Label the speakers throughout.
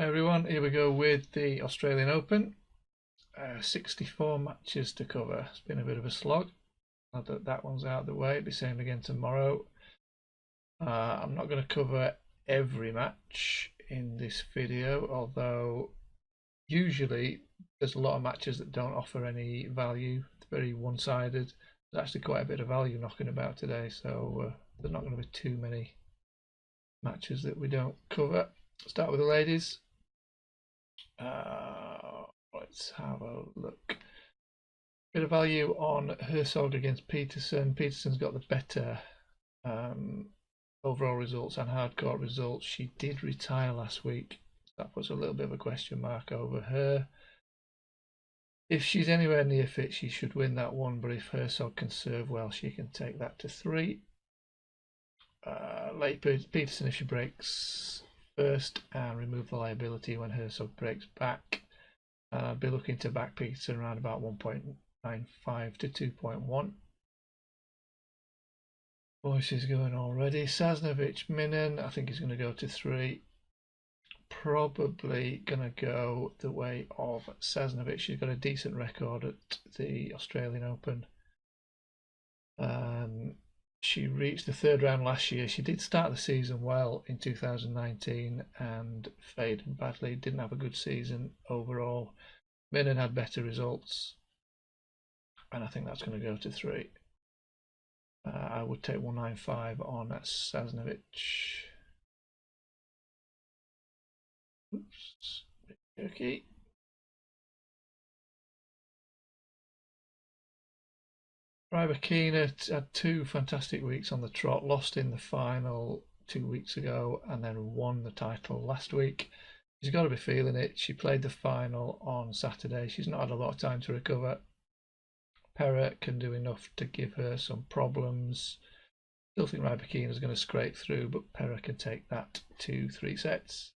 Speaker 1: Hi everyone, here we go with the Australian Open. 64 matches to cover. It's been a bit of a slog. Now that that one's out of the way, it'll be same again tomorrow. I'm not going to cover every match in this video, although usually there's a lot of matches that don't offer any value. It's very one-sided. There's actually quite a bit of value knocking about today, so there's not going to be too many matches that we don't cover. Start with the ladies. Let's have a look. Bit of value on Herzog against Peterson. Peterson's got the better overall results and hardcourt results. She did retire last week. That puts a little bit of a question mark over her. If she's anywhere near fit, she should win that one, but if Herzog can serve well, she can take that to 3. Late Peterson, if she breaks first and remove the liability when Herzog breaks back. I'll be looking to back Peterson around about 1.95 to 2.1. Voice is going already. Sasnovich, Minen, I think he's going to go to 3. Probably going to go the way of Sasnovich. She's got a decent record at the Australian Open. She reached the 3rd round last year. She did start the season well in 2019 and faded badly. Didn't have a good season overall. Minen had better results, and I think that's going to go to 3. I would take 195 on Sasnovich. Oops, okay. Rybakina had 2 fantastic weeks on the trot, lost in the final 2 weeks ago and then won the title last week. She's got to be feeling it. She played the final on Saturday. She's not had a lot of time to recover. Perra can do enough to give her some problems. Still think Rybakina is going to scrape through, but Perra can take that to 3 sets.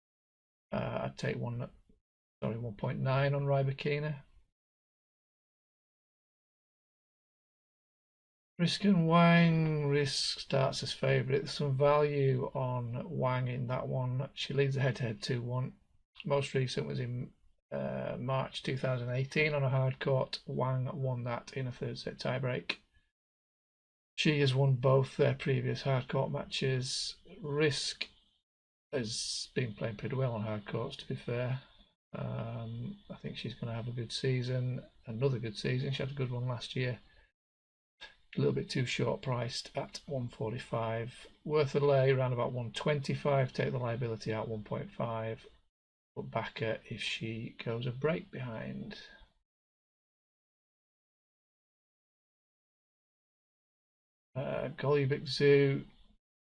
Speaker 1: I'd take 1.9 on Rybakina. Risk and Wang. Risk starts as favourite. There's some value on Wang in that one. She leads the head-to-head 2-1. Most recent was in March 2018 on a hard court. Wang won that in a 3rd set tiebreak. She has won both their previous hard court matches. Risk has been playing pretty well on hard courts, to be fair. I think she's going to have a good season, another good season. She had a good one last year. A little bit too short priced at 145. Worth a lay around about 125. Take the liability out 1.5. But back her if she goes a break behind. Golubic Zoo,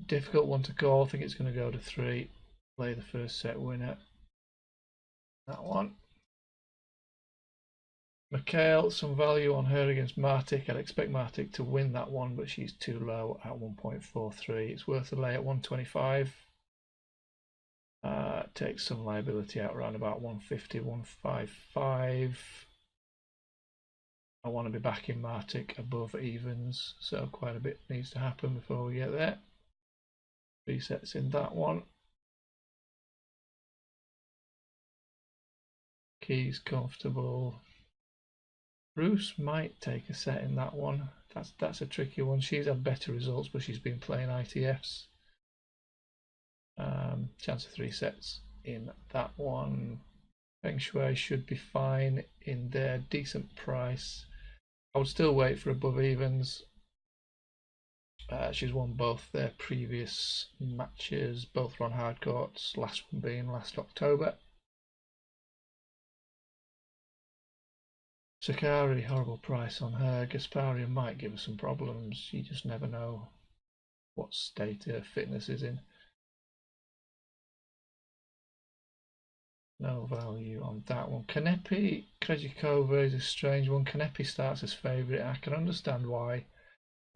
Speaker 1: difficult one to call. I think it's going to go to 3. Play the 1st set winner. That one. Mikhail, some value on her against Martic. I'd expect Martic to win that one, but she's too low at 1.43. It's worth a lay at 125. Takes some liability out around about 150, 155. I want to be backing Martic above evens, so quite a bit needs to happen before we get there. 3 sets in that one. Keys comfortable. Bruce might take a set in that one. That's a tricky one. She's had better results, but she's been playing ITFs. Chance of 3 sets in that one. Feng Shui should be fine in there. Decent price. I would still wait for above evens. She's won both their previous matches. Both were on hard courts. Last one being last October. Sakari, horrible price on her. Gasparian might give us some problems. You just never know what state her fitness is in. No value on that one. Kanepi, Krejcikova is a strange one. Kanepi starts as favourite. I can understand why.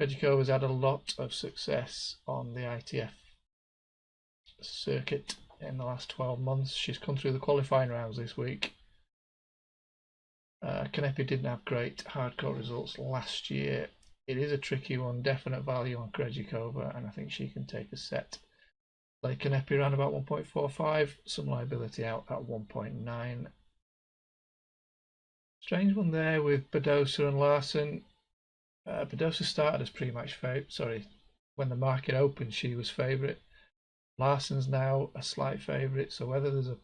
Speaker 1: Krejcikova's had a lot of success on the ITF circuit in the last 12 months. She's come through the qualifying rounds this week. Kanepi didn't have great hardcore results last year. It is a tricky one. Definite value on Krejcikova, and I think she can take a set. Lake Canepi around about 1.45. Some liability out at 1.9. Strange one there with Badosa and Larson. Badosa started as pre-match favourite. Sorry, when the market opened, she was favourite. Larson's now a slight favourite. So whether there's a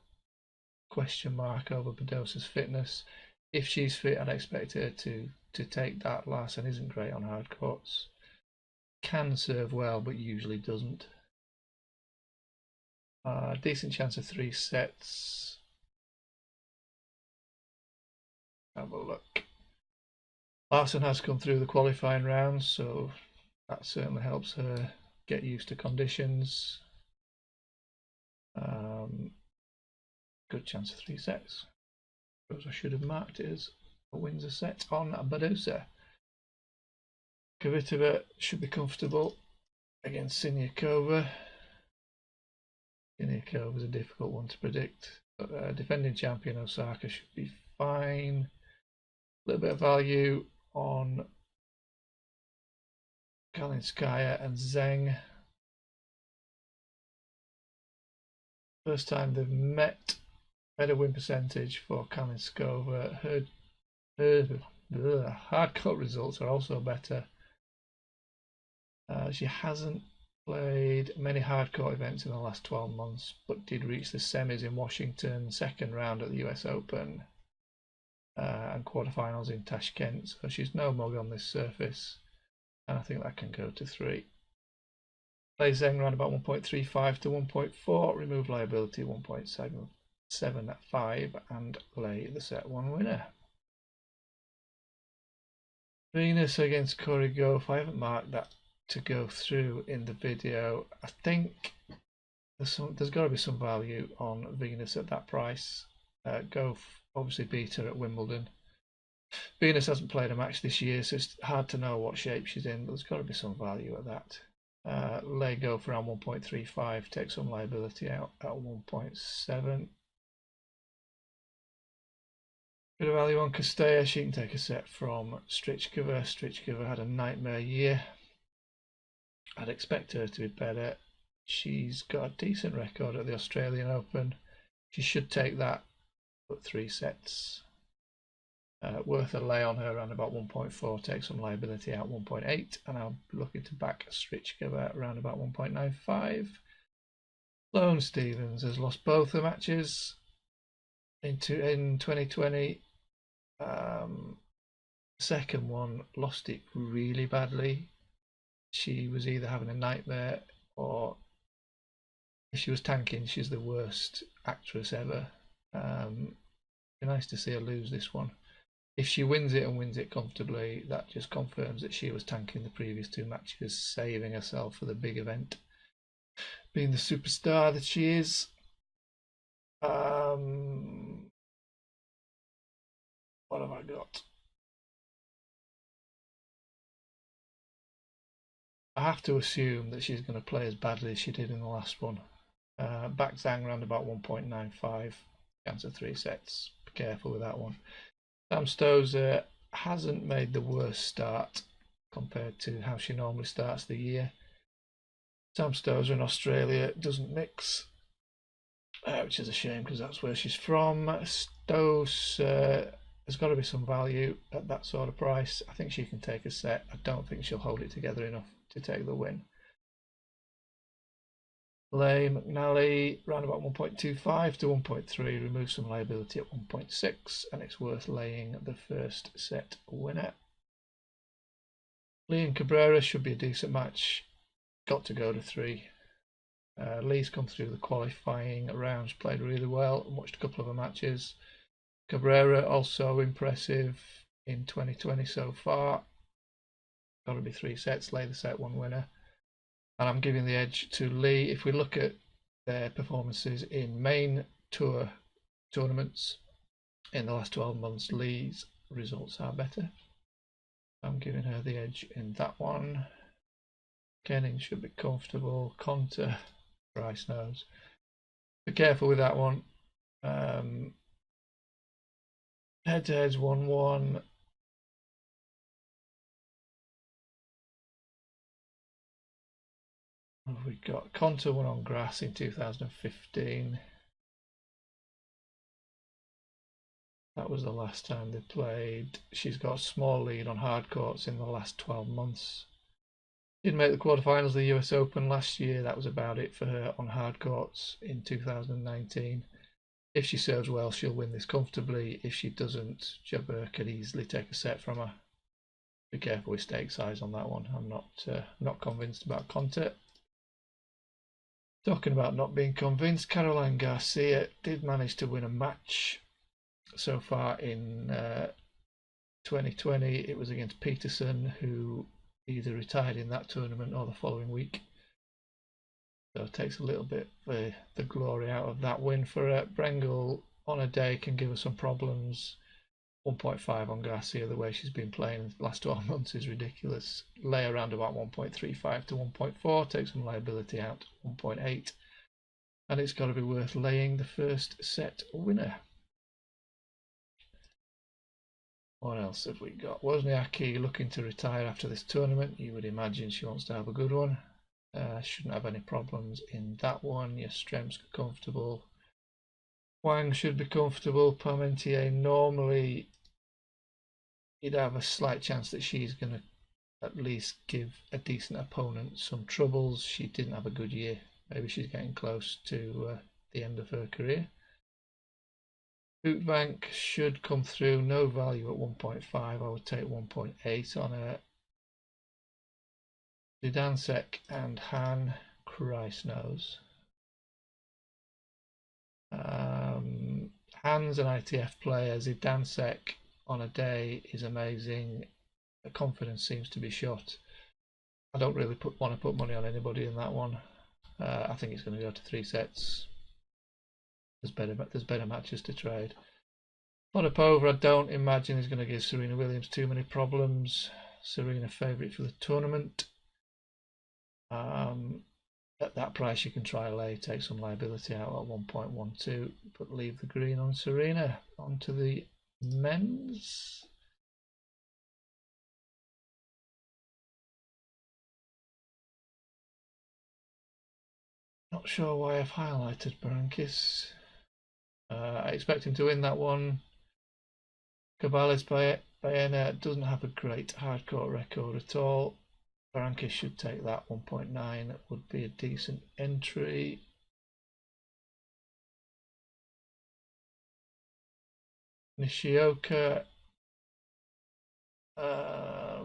Speaker 1: question mark over Badosa's fitness, if she's fit, I'd expect her to take that. Larson isn't great on hard courts. Can serve well, but usually doesn't. Decent chance of 3 sets. Have a look. Larson has come through the qualifying rounds, so that certainly helps her get used to conditions. Good chance of 3 sets. Suppose I should have marked it as a wins a set on Badosa. Kvitova should be comfortable against Siniakova. Siniakova is a difficult one to predict, but defending champion Osaka should be fine. A little bit of value on Kalinskaya and Zheng. First time they've met. Better win percentage for Kalinskova. Her hard-court results are also better. She hasn't played many hard-court events in the last 12 months, but did reach the semis in Washington, second round at the US Open, and quarterfinals in Tashkent. So she's no mug on this surface, and I think that can go to 3. Play Zheng around about 1.35 to 1.4, remove liability 1.7 at 5, and lay the set 1 winner. Venus against Corey Gauff. I haven't marked that to go through in the video. I think there's got to be some value on Venus at that price. Gauff obviously beat her at Wimbledon. Venus hasn't played a match this year, so it's hard to know what shape she's in, but there's got to be some value at that. Lay Gauff around 1.35, take some liability out at 1.7. Bit of value on Kostaya. She can take a set from Strichkova. Strichkova had a nightmare year. I'd expect her to be better. She's got a decent record at the Australian Open. She should take that, but 3 sets. Worth a lay on her around about 1.4, take some liability out 1.8, and I'm looking to back Strichkova around about 1.95. Sloane Stephens has lost both the matches in 2020. Second one, lost it really badly. She was either having a nightmare, or if she was tanking, she's the worst actress ever. Be nice to see her lose this one. If she wins it and wins it comfortably, that just confirms that she was tanking the previous 2 matches, saving herself for the big event, being the superstar that she is. What have I got? I have to assume that she's going to play as badly as she did in the last one. Back Zhang around about 1.95, chance of 3 sets. Be careful with that one. Sam Stosur hasn't made the worst start compared to how she normally starts the year. Sam Stosur in Australia doesn't mix, which is a shame because that's where she's from. Stosur there's got to be some value at that sort of price. I think she can take a set. I don't think she'll hold it together enough to take the win. Lay McNally around about 1.25 to 1.3, remove some liability at 1.6, and it's worth laying the first set winner. Lee and Cabrera should be a decent match. Got to go to 3. Lee's come through the qualifying rounds, played really well, and watched a couple of her matches. Cabrera also impressive in 2020 so far. Got to be 3 sets, lay the set 1 winner. And I'm giving the edge to Lee. If we look at their performances in main tour tournaments in the last 12 months, Lee's results are better. I'm giving her the edge in that one. Kenning should be comfortable. Conter, Bryce knows. Be careful with that one. Head-to-heads 1-1. We got Conta won on grass in 2015. That was the last time they played. She's got a small lead on hard courts in the last 12 months. Didn't make the quarterfinals of the US Open last year. That was about it for her on hard courts in 2019. If she serves well, she'll win this comfortably. If she doesn't, Jabber could easily take a set from her. Be careful with stake size on that one. I'm not convinced about Conte. Talking about not being convinced, Caroline Garcia did manage to win a match so far in 2020. It was against Peterson, who either retired in that tournament or the following week. So it takes a little bit for the glory out of that win for her. Brengel on a day can give her some problems. 1.5 on Garcia, the way she's been playing the last 12 months is ridiculous. Lay around about 1.35 to 1.4, take some liability out, 1.8. And it's got to be worth laying the first set winner. What else have we got? Wozniacki looking to retire after this tournament. You would imagine she wants to have a good one. Shouldn't have any problems in that one. Yastremska comfortable. Wang should be comfortable. Parmentier normally you'd have a slight chance that she's going to at least give a decent opponent some troubles. She didn't have a good year. Maybe she's getting close to the end of her career. Bootbank should come through. No value at 1.5. I would take 1.8 on her. Zidansek and Han, Christ knows. Han's an ITF player. Zidansek on a day is amazing. The confidence seems to be shot. I don't really want to put money on anybody in that one. I think it's going to go to 3 sets. There's better matches to trade. Potapova, I don't imagine is going to give Serena Williams too many problems. Serena favourite for the tournament. At that price you can try a lay, take some liability out at 1.12, but leave the green on Serena. On to the men's. Not sure why I've highlighted Berankis. I expect him to win that one. Cabales Baena doesn't have a great hardcourt record at all. Berankis should take that. 1.9 would be a decent entry. Nishioka, I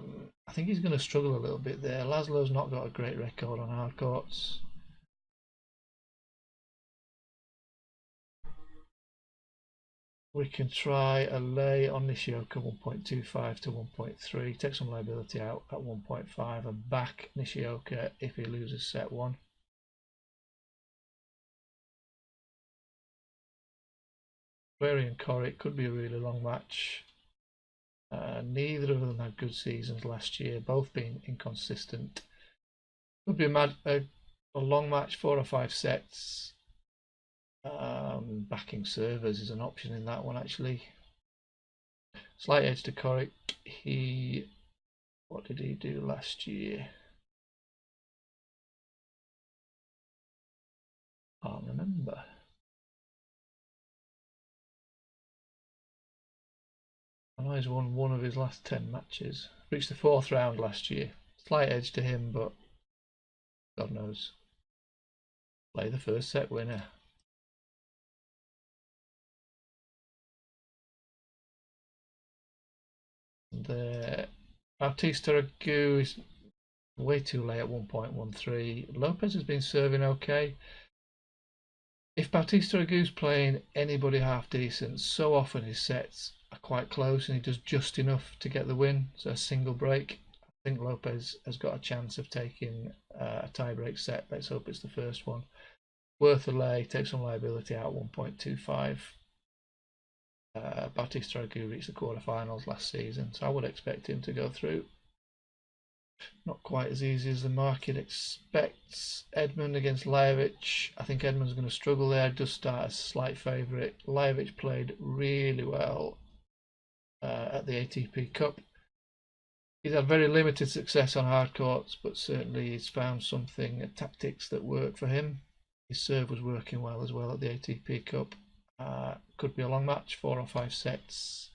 Speaker 1: think he's going to struggle a little bit there. Laszlo's not got a great record on hard courts. We can try a lay on Nishioka 1.25 to 1.3, take some liability out at 1.5 and back Nishioka if he loses set 1. Clary and Corrick could be a really long match. Neither of them had good seasons last year, both being inconsistent. Could be a long match, 4 or 5 sets. Backing servers is an option in that one actually. Slight edge to Corrick. What did he do last year? Can't remember. I know he's won one of his last 10 matches. Reached the 4th round last year. Slight edge to him, but God knows. Play the first set winner. The Bautista Agut is way too late at 1.13. Lopez has been serving okay. If Bautista Agut's playing anybody half decent, so often his sets are quite close and he does just enough to get the win. So a single break. I think Lopez has got a chance of taking a tie-break set. Let's hope it's the first one. Worth a lay, take some liability out, 1.25. Bautista Agut reached the quarterfinals last season, so I would expect him to go through. Not quite as easy as the market expects. Edmund against Lajovic. I think Edmund's going to struggle there. Does start as slight favourite. Lajovic played really well at the ATP Cup. He's had very limited success on hard courts, but certainly he's found something, tactics that work for him. His serve was working well as well at the ATP Cup. Could be a long match, 4 or 5 sets.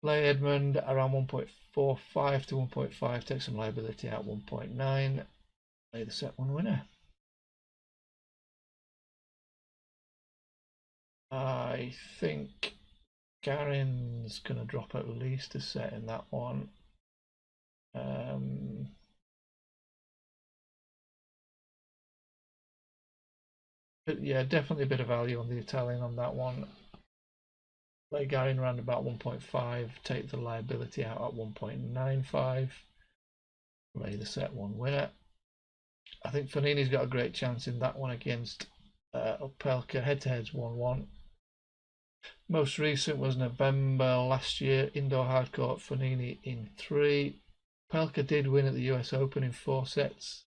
Speaker 1: Play Edmund around 1.45 to 1.5, take some liability out 1.9. Play the set 1 winner. I think Garin's going to drop at least a set in that one. But yeah, definitely a bit of value on the Italian on that one. Play Garin around about 1.5, take the liability out at 1.95. Lay the set 1 winner. I think Fognini's got a great chance in that one against Opelka. Head-to-head's 1-1. Most recent was November last year, indoor hardcourt, Fognini in 3. Opelka did win at the US Open in 4 sets.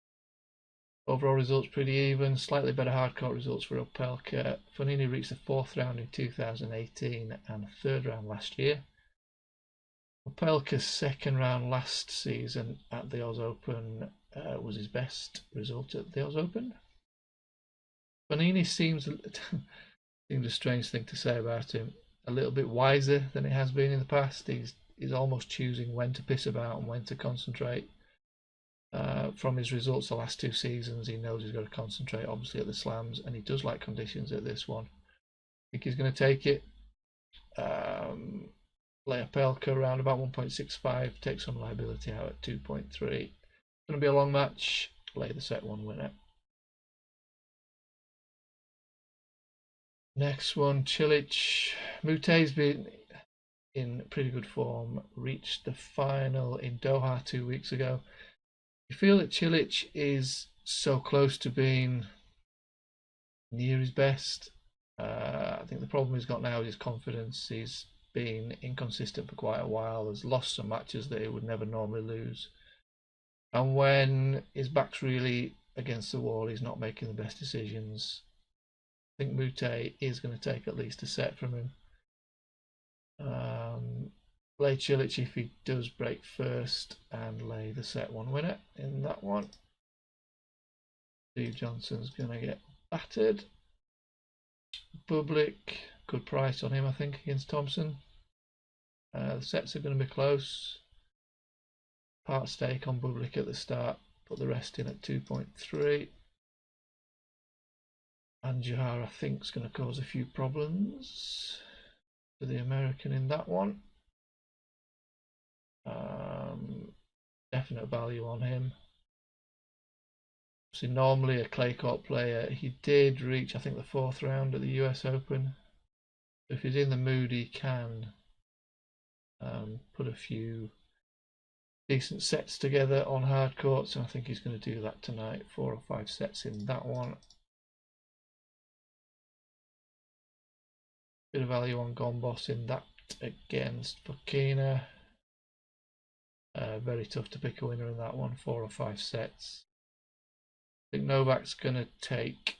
Speaker 1: Overall results pretty even, slightly better hardcourt results for Opelka. Fognini reached the 4th round in 2018 and 3rd round last year. Opelka's 2nd round last season at the Oz Open was his best result at the Oz Open. Fognini seems a strange thing to say about him. A little bit wiser than he has been in the past. He's almost choosing when to piss about and when to concentrate. From his results the last 2 seasons, he knows he's got to concentrate obviously at the slams, and he does like conditions at this one. I think he's going to take it. Play Opelka around about 1.65, take some liability out at 2.3. It's going to be a long match. Lay the set 1 winner. Next one, Cilic. Mute's been in pretty good form, reached the final in Doha 2 weeks ago. You feel that Cilic is so close to being near his best. I think the problem he's got now is his confidence. He's been inconsistent for quite a while. Has lost some matches that he would never normally lose. And when his back's really against the wall, he's not making the best decisions. I think Mute is going to take at least a set from him. Play Cilic if he does break first, and lay the set 1 winner in that one. Steve Johnson's going to get battered. Bublik, good price on him I think against Thompson. The sets are going to be close. Part stake on Bublik at the start, put the rest in at 2.3. Anjar I think is going to cause a few problems for the American in that one. Definite value on him. So normally a clay court player, he did reach I think the 4th round at the US Open. If he's in the mood, he can put a few decent sets together on hard courts, and I think he's going to do that tonight. 4 or 5 sets in that one. Bit of value on Gombos in that against Fokina. Very tough to pick a winner in that one. 4 or 5 sets. I think Novak's going to take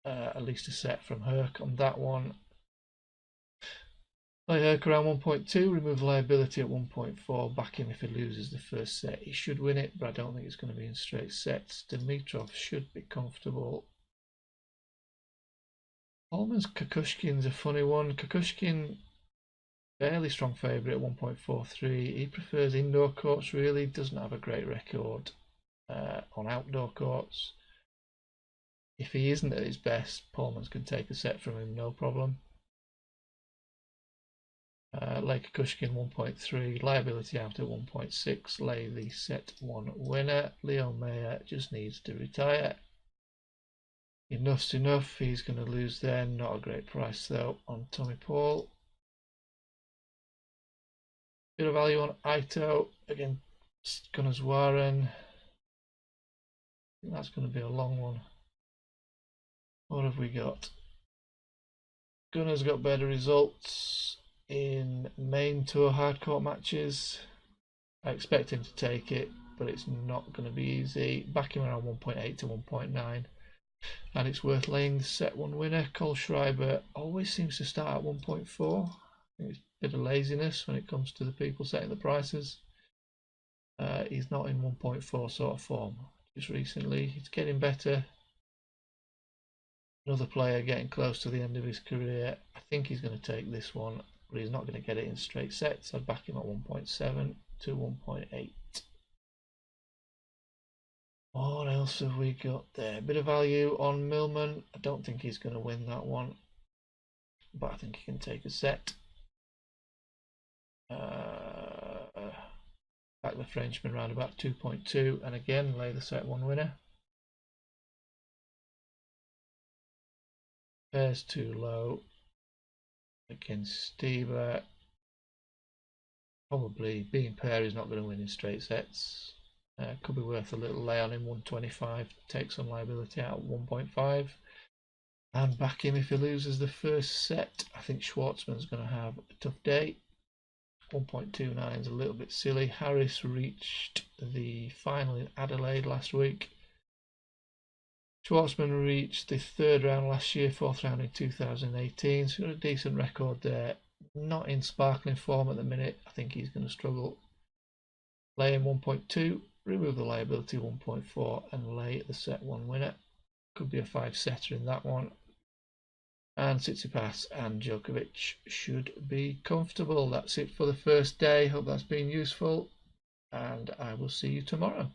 Speaker 1: at least a set from Herc on that one. Play Herc around 1.2, remove liability at 1.4, back in if he loses the first set. He should win it, but I don't think it's going to be in straight sets. Dimitrov should be comfortable. Holman's Kukushkin's a funny one. Kukushkin, fairly strong favourite at 1.43. He prefers indoor courts really, doesn't have a great record on outdoor courts. If he isn't at his best, Paulmans can take a set from him, no problem. Lay Kukushkin 1.3, liability out at 1.6, lay the set 1 winner. Leo Mayer just needs to retire. Enough's enough, he's going to lose there, not a great price though on Tommy Paul. Bit of value on Ito, again Gunners Warren. I think that's going to be a long one. What have we got? Gunner's got better results in main tour hardcourt matches. I expect him to take it, but it's not going to be easy. Back him around 1.8 to 1.9. And it's worth laying the set 1 winner. Cole Schreiber always seems to start at 1.4. I think it's bit of laziness when it comes to the people setting the prices. He's not in 1.4 sort of form just recently. It's getting better. Another player getting close to the end of his career. I think he's going to take this one, but he's not going to get it in straight sets. I'd back him at 1.7 to 1.8. What else have we got there? A bit of value on Millman. I don't think he's going to win that one, but I think he can take a set. Back the Frenchman round about 2.2, and again lay the set one winner. Pair's too low against Stever. Probably being pair is not going to win in straight sets. Could be worth a little lay on him, 125, take some liability out at 1.5, and back him if he loses the first set. I think Schwartzman's going to have a tough day. 1.29 is a little bit silly. Harris reached the final in Adelaide last week. Schwartzman reached the third round last year, fourth round in 2018, so got a decent record there. Not in sparkling form at the minute. I think he's going to struggle. Lay in 1.2, remove the liability 1.4, and lay the set one winner. Could be a 5-setter in that one. And Tsitsipas and Djokovic should be comfortable. That's it for the first day. Hope that's been useful, and I will see you tomorrow.